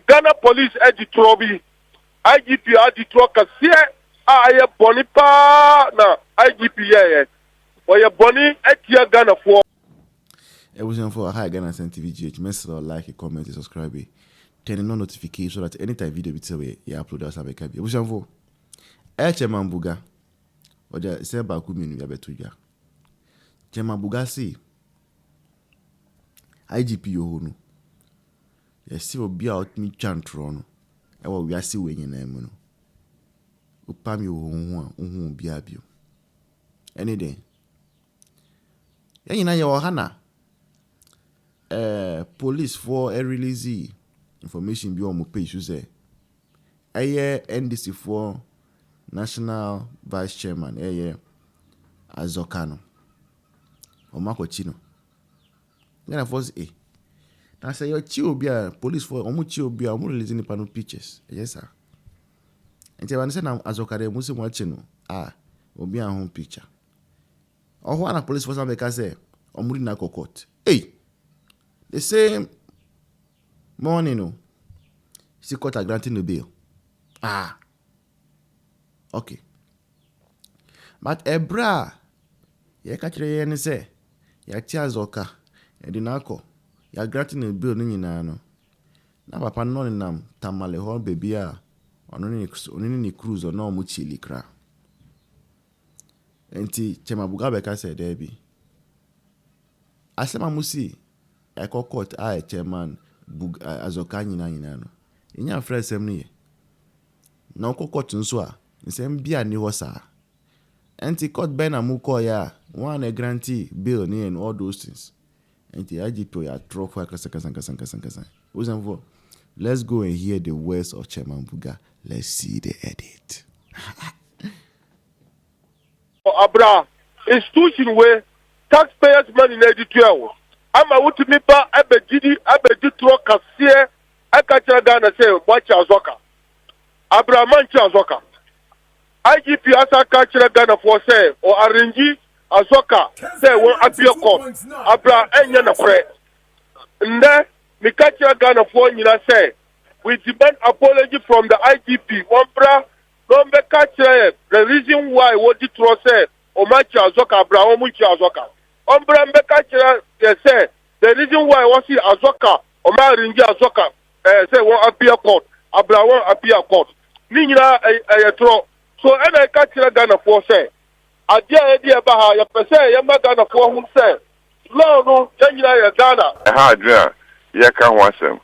Ghana police editrobi IGP editro kasie Ayɛ Bonipa na IGP Oyɛ boni etia Ghana for Everyone for Hi Ghana TV GH. Message, like, comment, subscribe. Turn on notification so that anytime video be tell you upload us have a copy. Everyone for Chairman Buga. Oja say ba ku minu ya betu ya. Chairman Buga say IGP yo ho no. Ya si obi a otmi twantro no. E wo wiase we nyina mu no. Upam yo ho ho obi abio. Any day. Ya nyina ye wo hana. Police for a release information be on my page you say NDC for National Vice Chairman Azokano or Marco Chino. Then I was I say your chill be a police for omuchi be a releasing the panel pictures. Yes sir. And I say now Azokare Muslim watching obi a home picture. Or one police for some because say omuri na court. Hey, the same morning, no. She court are granting the bail. Okay. But Ebra, ye catch the yen say, ya tiazoka, and the narco, ya granting the bail nina no. Na papa no nam tamale hon baby onini cruise or no muchili kra. Enti Chema Buga beka say debi. Asema musi. I call court chairman Buga Azoka nyina no. Inya frɛ sem ne ye. Na call court nso a, nsem bia ni ho saa. Enti court ben amu call ya, one a grantee bill ne and all those things. Enti IGP ya drop for kasa. Let's go and hear the words of Chairman Buga. Let's see the edit. Abra, institution where taxpayers money in editorial. Ama wutumi ba abeditro kasie akacha Ghana say watch azoka abramanchi azoka IGP asa kacha Ghana for say or arrange azoka say won appeal court abra enya na kre nde mi kacha Ghana for nyina say we demand apology from the IGP one bra no be kacha the reason why what ditro say o machi azoka abra o munchi azoka they say the reason why was he Azoka or Marinja Azoka say one appeal court, Abraham appeal court. Nina a throw. So and I catch Ghana for say, I dear Baha, ya per se, Yama Ghana for whom say, no, Janina Ghana. Hadria, Yaka wants him.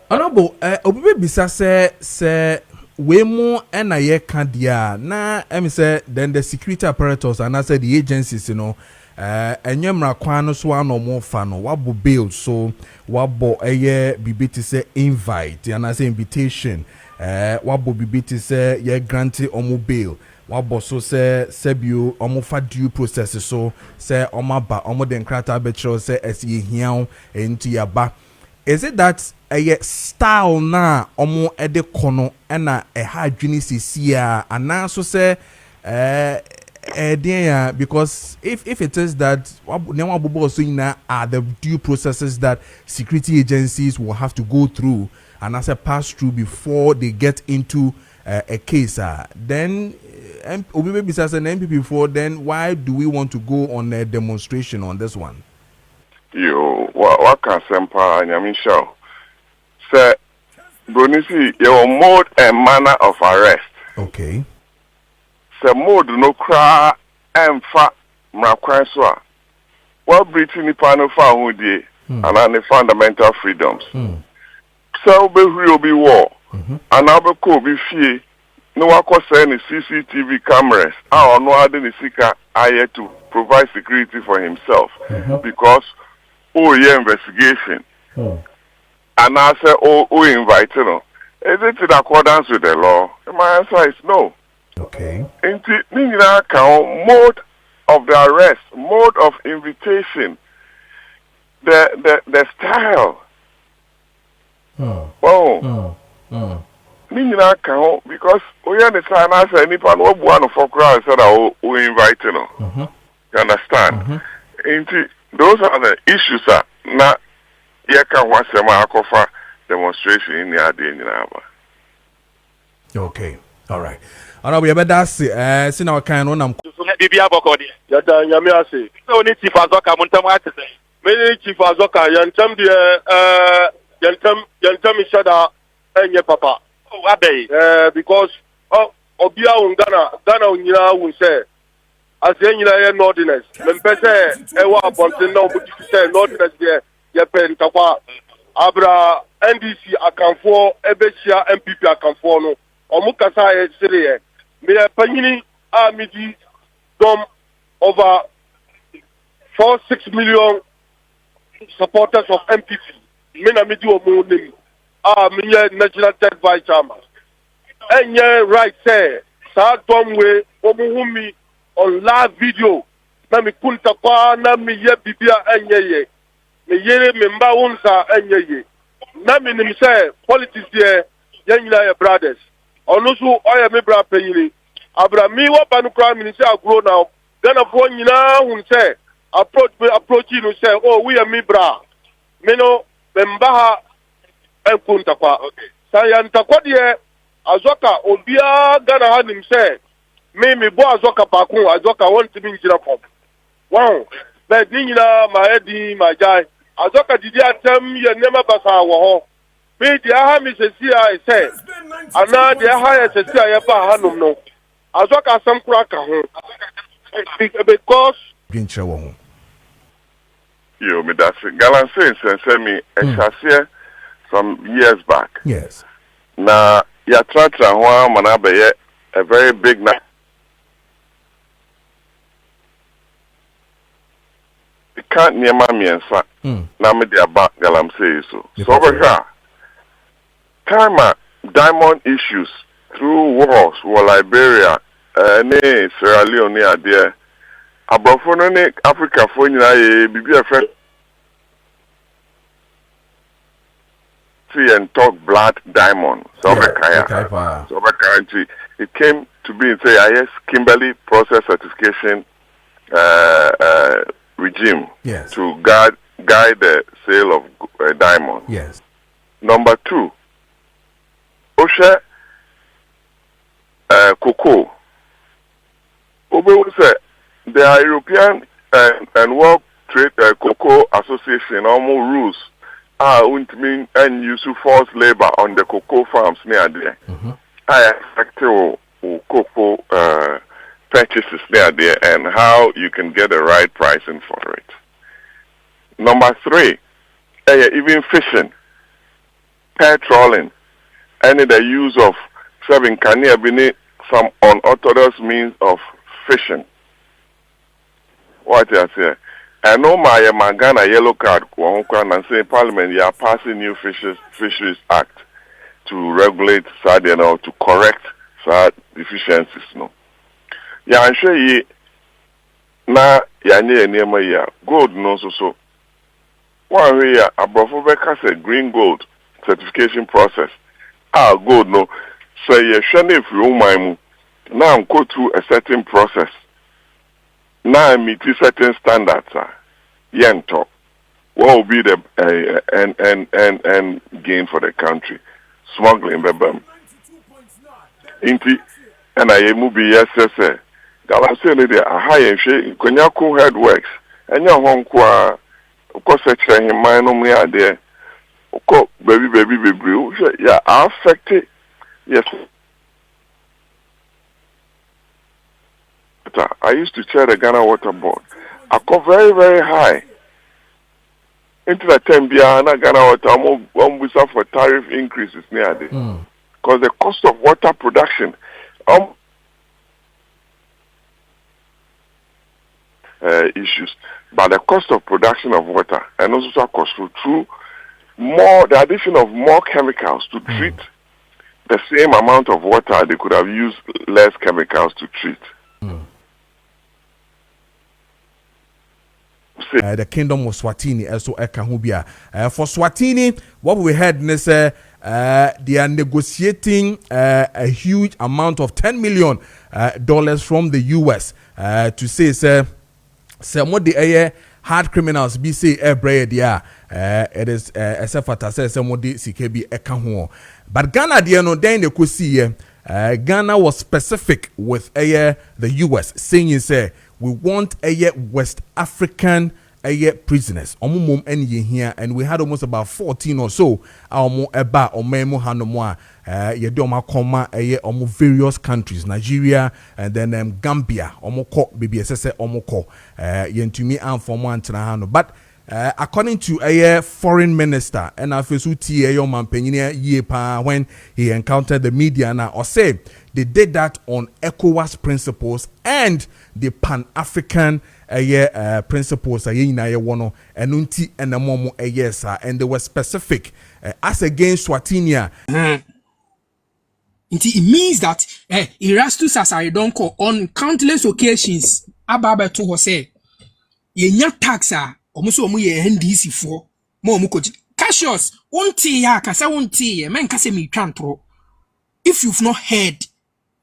Honorable, Obi Bisa say, we more and I can't na say then the security apparatus and I said the agencies, and yamra kwano so no more fan wabo bail so wabo bibiti say invite and I say invitation wabo bibiti say ye grant omo bail wabo so say sebio omo fa due process so say omo ba omo den krata betro say esi hian enti yaba. Is it that a style na omo ede kono ena ha dwini sisia and so say because if it is that are the due processes that security agencies will have to go through and as a pass through before they get into a case, then besides an MP before, then why do we want to go on a demonstration on this one? What can Sempa and Yamin show? Sir, Bonisi, your mode and manner of arrest. Okay. Sir, mode no cry and fat Mrakwanswa. What Britain panel found with and on the fundamental freedoms. So be war. And I'll be fear. No one could send CCTV cameras. I no other than seeker Ayɛ to provide security for himself because investigation. And I say invite you. Is it in accordance with the law? My answer is no. Okay. Into mode of the arrest, mode of invitation, the style. Because we understand I say anyone who one for crowd said we invite you. You understand? Into those are the issues now yɛka ho asɛm a akɔfa demonstration in the ade nyinaa. Okay, all right. Ana we better say see na kan no nam bibia bokodi yada nyame ase so ni chief azoka muntam ate say me chief azoka yantam de yantam shada enye papa abey because obia un Ghana unyira un say as enyira ye nordiness mempese e wa abonten na obuti say nordiness de ye pentakwa abra NDC akanfo ebechia MPP akanfo no omukasa ye sire me panyini a midi dom over 4-6 million supporters of MPP. Me na midi omo name. Me national third vice chairman. Enye right say sa dom we omo humi on live video. Na mi kunta kwa na mi ye bibia enye ye. Me yere me mba unsa enye ye. Na mi nim say politics ye nyina ye brothers. Onusu oya me bra panyini. Abrami wa banu kra minister agro now. Ghana for nyina hun say approach you say oh we are me bra. Me no membaha enkunta kwa. Okay. Sayanta kwa die azoka obia Ghana hanim say me bo azoka pakun azoka want to be njira pop. Wow. But nyina ma edi ma jai. Azoka didi atem ye nema basa wo ho. Me di aha mi se say ana di aha ye se ye ba hanum no. Azoka some crack because you me that's Galan send me some years back. Yes. Na ya tratra ho manabe a very big na can't near mammy and son. Na me dia back Galam say so. So over here. Time diamond issues through wars for Liberia, Sierra Leone, there. Abrophone Africa for be a friend. See and talk blood diamond. So it came to be say IS Kimberley process certification regime to guide the sale of diamond. Yes. Number 2. Osha cocoa. Say the European and World Trade Cocoa Association almost rules won't mean and use forced labor on the cocoa farms near there. I affect cocoa purchases near there and how you can get the right pricing for it. Number 3, even fishing, pair trawling. And the use of serving Kania beneath some unorthodox means of fishing. What I say? I know my Ghana yellow card and say Parliament you are passing new Fisheries Act to regulate to correct deficiencies. No. Yeah, I'm sure ye na ya gold no so. One way above say green gold certification process. Good no. So you shouldn't if you now go through a certain process. Now meet certain standards. Yento. What will be the end gain for the country? Smuggling bebem. Inti and I movie yes. Gala say there a high and she Konyaku head works. And your home qua of course him mine no there. Baby, yeah, affected. Yes. I used to chair the Ghana Water Board. I got very, very high. Into the time, Ghana Water, we suffer for tariff increases near there. Because the cost of water production, issues, but the cost of production of water and also cost through the addition of more chemicals to treat the same amount of water, they could have used less chemicals to treat. The kingdom of Swatini, also Ekahubia. For Swatini, what we heard is they are negotiating a huge amount of $10 million from the US to say, what the hard criminals be say bread it is esefata say somebody sika bi eka ho. But Ghana dey no then they could see Ghana was specific with the US saying say we want West African prisoners omumom any here, and we had almost about 14 or so omo eba omemo hanomo ye do makoma omo various countries, Nigeria and then Gambia omo ko BBSS omo ko yentumi anfomo antena hano. But according to a foreign minister and afesuti manpenyinia ye pa when he encountered the media now or say they did that on ECOWAS principles and the Pan-African principles and they were specific as against Swatinia. It means that Erastus Asaridonko on countless occasions Ababa to say ye taxa almost ye NDC for more mukoji. Cassius won't ya kasa won't ye man kase me cantro. If you've not heard,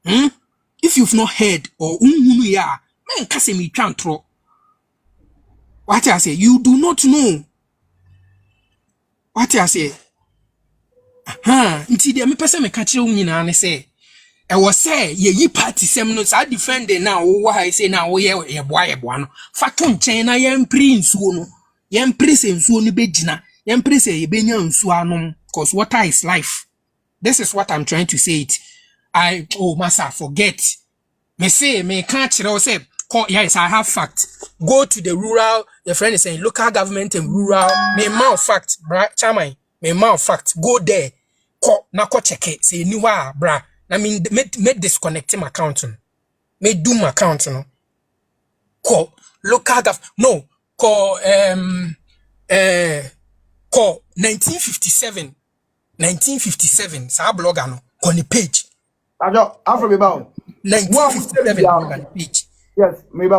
if you've not heard or ya man kase me cantro. What I say, you do not know. What I say, nti de me pese me ka kire wo nyina ne say e wo say ye yi party sem no sa defend na wo ha say na wo ye boa no fa to nchen na ye mpri nsuo no ye mpri se nsuo no begina ye mpri se ye benya nsuo anom, cause water is life. This is what I'm trying to say it. Massa forget me say me can't kire say yes, I have fact. Go to the rural, your friend is saying local government and rural. Me mouth fact, bra, chamai. Me mouth fact. Go there. Na check it. Say ni wa, bra. I mean, me disconnect him account. Me do my account, no. Call local government. No. Call 1957. 1957. Sa blogger no. On the page. Afro Bibao. 1957 on the page. Yes, maybe.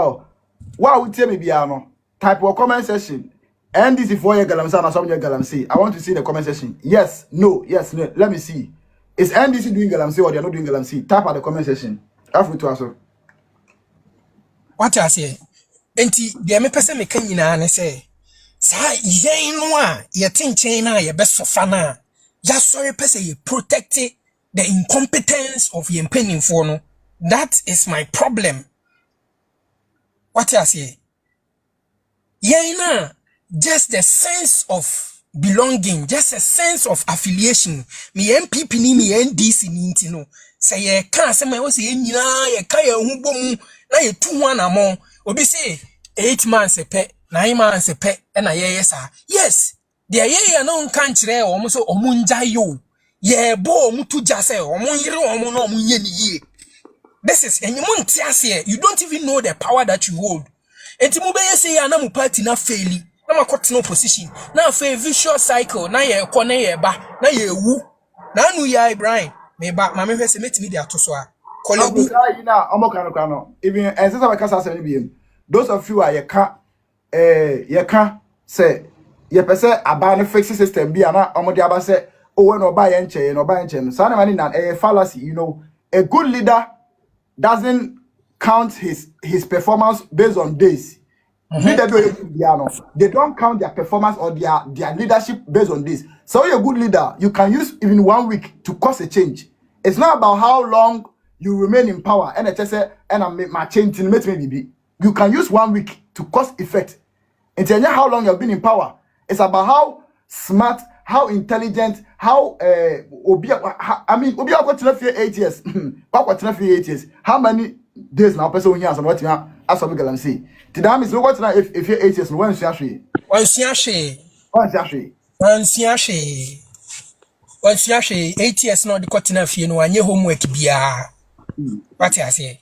What would tell me biano? Type of comment section. And this is for your galamsa and some your galamsi. I want to see the comment section. Yes, no, yes, no. Let me see. Is NDC doing galamsi or they are not doing galamsi? Type at the comment section. Afro to answer. What I say? Enti de me pese me kan nyina ne say. Sa yen no a ye tinchen na ye be sofa na. Ya sorry pese ye protect the incompetence of ye penning for no. That is my problem. What I say? Yeah, just the sense of belonging, just a sense of affiliation. Me MPP ni me NDC ni no. Say ye can't say me was ye nyina ye ka ye hu bom na ye 2-1 among. Obi say 8 months a pet, 9 months a pet, and yes, sir. Yes, the ye no kan kire omo so omunja yo. Ye bo mutu jase omo yire omo no omo ye ni ye. This is, and you don't even know the power that you hold. And to move say na mu party na faili, na ma no position, na fail vicious cycle, na ye kone ye ba, na ye wu, na nu ya Ibrahim, me ba, ma me se metimi de ato so a. Kolebu na omo kano. Even as I kasa se ni those of you are ye can say ye pese aba ne fix system bi ana omo de aba say when oba ye nche, no ba nche. So na mani na fallacy, you know, a good leader doesn't count his performance based on days. They don't count their performance or their leadership based on this. So you're a good leader, you can use even 1 week to cause a change. It's not about how long you remain in power. And I just say, and I make my change till maybe. You can use 1 week to cause effect. And tell you how long you've been in power. It's about how smart, how intelligent, how Obi got to 8 years. 8 years. How many days now person here as what you as we can see. Today is what now if you're 8 years when you actually. Once you actually 8 years now the cotton of you know and your homework be what I say.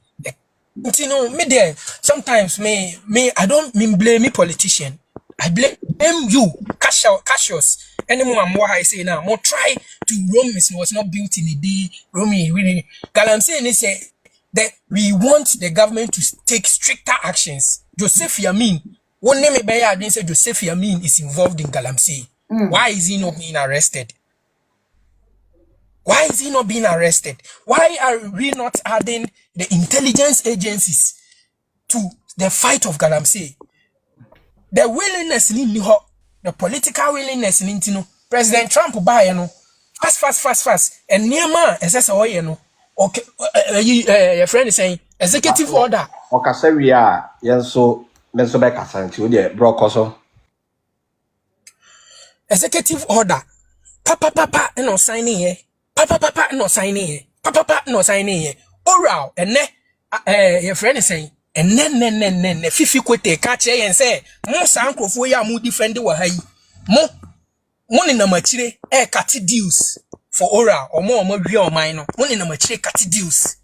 You know, me there sometimes me I don't mean blame me politician. I blame you, Cassius. Anyone more I say now, more try to Rome was not built in a day. Rome really. I'm saying is that we want the government to take stricter actions. Joseph Yamin, one name I didn't say Joseph Yamin is involved in Galamsey. Why is he not being arrested? Why is he not being arrested? Why are we not adding the intelligence agencies to the fight of Galamsey? The willingness in Niho, the political willingness ninti no President Trump buy no fast and near man SS oye no okay your friend is saying executive order Okasewi a yenso menso be kasanti wo de brokoso executive order papa no signing here papa no signing here papa no signing here oral ene your friend is saying ene fifi kwete ka che yen say mo sankrofo ya mo defend wa hayi mo ni na machire cut deals for oral or mo wi o man no mo ni na machire cut deals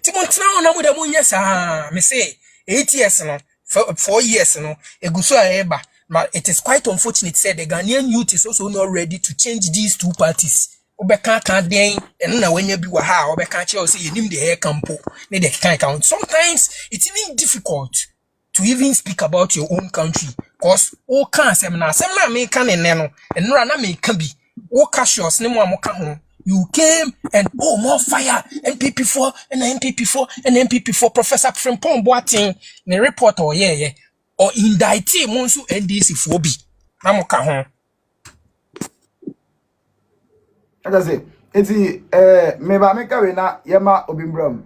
Timontina na mo de mo nyesa me say 8 years no 4 years no eguso eba. But it is quite unfortunate said the Ghanaian youth is also not ready to change these two parties. Obeka kan den eno na wanya bi wa ha obeka che o say yenim the hair campo ne the kan count. Sometimes it's even difficult to even speak about your own country cause o kan asem na me kan ne no eno na me kan bi o cautious ne mo amoka ho. You came and more fire NPP4 and NPP4 Professor Frimpong Boateng ne report or yeah or indict monsu NDC fobi namoka ho That's it. Eti me ba meka we na yema obimbram